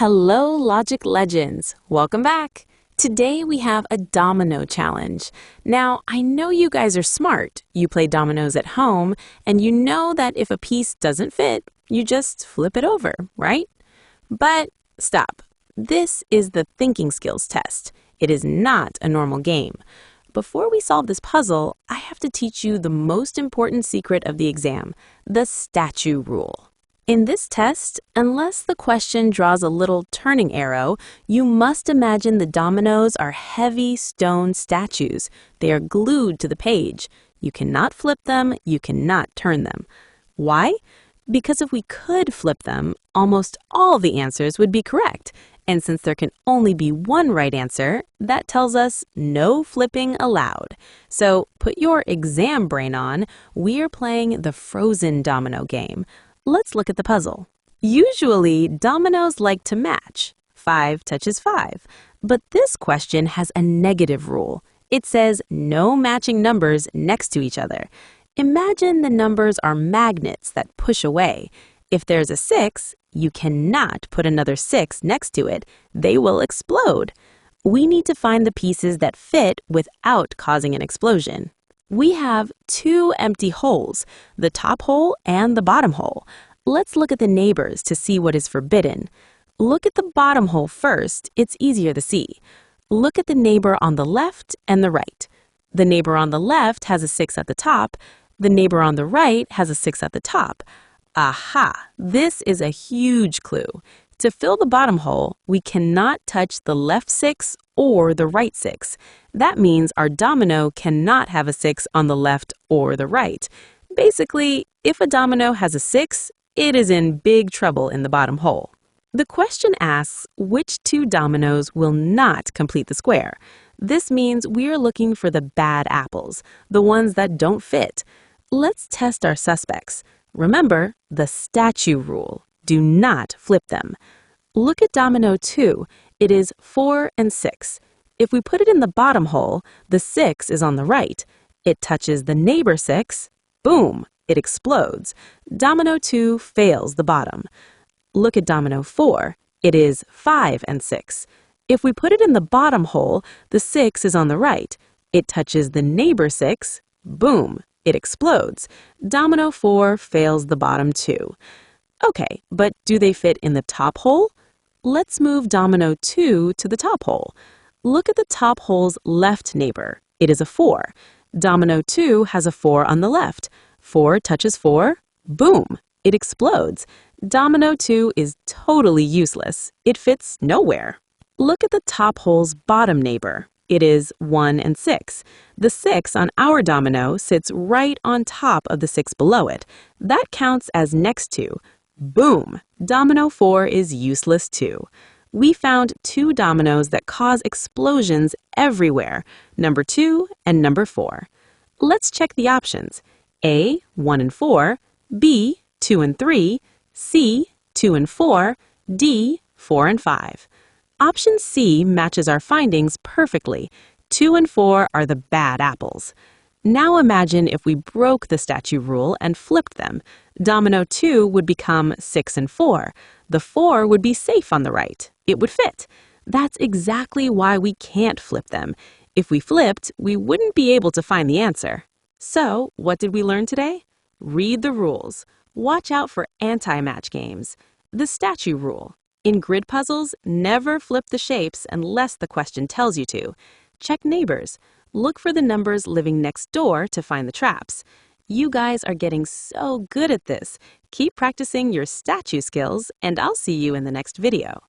Hello, Logic Legends. Welcome back. Today we have a domino challenge. Now, I know you guys are smart. You play dominoes at home, and you know that if a piece doesn't fit, you just flip it over, right? But stop. This is the thinking skills test. It is not a normal game. Before we solve this puzzle, I have to teach you the most important secret of the exam, the statue rule. In this test, unless the question draws a little turning arrow, you must imagine the dominoes are heavy stone statues. They are glued to the page. You cannot flip them, you cannot turn them. Why? Because if we could flip them, almost all the answers would be correct. And since there can only be one right answer, that tells us no flipping allowed. So put your exam brain on. We are playing the frozen domino game. Let's look at the puzzle. Usually, dominoes like to match. 5 touches 5. But this question has a negative rule. It says no matching numbers next to each other. Imagine the numbers are magnets that push away. If there's a 6, you cannot put another 6 next to it. They will explode. We need to find the pieces that fit without causing an explosion. We have 2 empty holes, the top hole and the bottom hole. Let's look at the neighbors to see what is forbidden. Look at the bottom hole first, it's easier to see. Look at the neighbor on the left and the right. The neighbor on the left has a 6 at the top. The neighbor on the right has a 6 at the top. Aha! This is a huge clue. To fill the bottom hole, we cannot touch the left 6 or the right 6. That means our domino cannot have a 6 on the left or the right. Basically, if a domino has a 6, it is in big trouble in the bottom hole. The question asks which 2 dominoes will not complete the square. This means we are looking for the bad apples, the ones that don't fit. Let's test our suspects. Remember, the statue rule. Do not flip them. Look at domino 2. It is 4 and 6. If we put it in the bottom hole, the 6 is on the right. It touches the neighbor 6. Boom! It explodes. Domino 2 fails the bottom. Look at domino 4. It is 5 and 6. If we put it in the bottom hole, the 6 is on the right. It touches the neighbor 6. Boom! It explodes. Domino 4 fails the bottom 2. Okay, but do they fit in the top hole? Let's move domino 2 to the top hole. Look at the top hole's left neighbor. It is a 4. Domino 2 has a 4 on the left. 4 touches 4. Boom! It explodes. Domino 2 is totally useless. It fits nowhere. Look at the top hole's bottom neighbor. It is 1 and 6. The 6 on our domino sits right on top of the 6 below it. That counts as next to. Boom! Domino 4 is useless too. We found 2 dominoes that cause explosions everywhere, number 2 and number 4. Let's check the options. A, 1 and 4, B, 2 and 3, C, 2 and 4, D, 4 and 5. Option C matches our findings perfectly. 2 and 4 are the bad apples. Now imagine if we broke the statue rule and flipped them. Domino 2 would become 6 and 4. The 4 would be safe on the right. It would fit. That's exactly why we can't flip them. If we flipped, we wouldn't be able to find the answer. So, what did we learn today? Read the rules. Watch out for anti-match games. The statue rule. In grid puzzles, never flip the shapes unless the question tells you to. Check neighbors. Look for the numbers living next door to find the traps. You guys are getting so good at this. Keep practicing your statue skills, and I'll see you in the next video.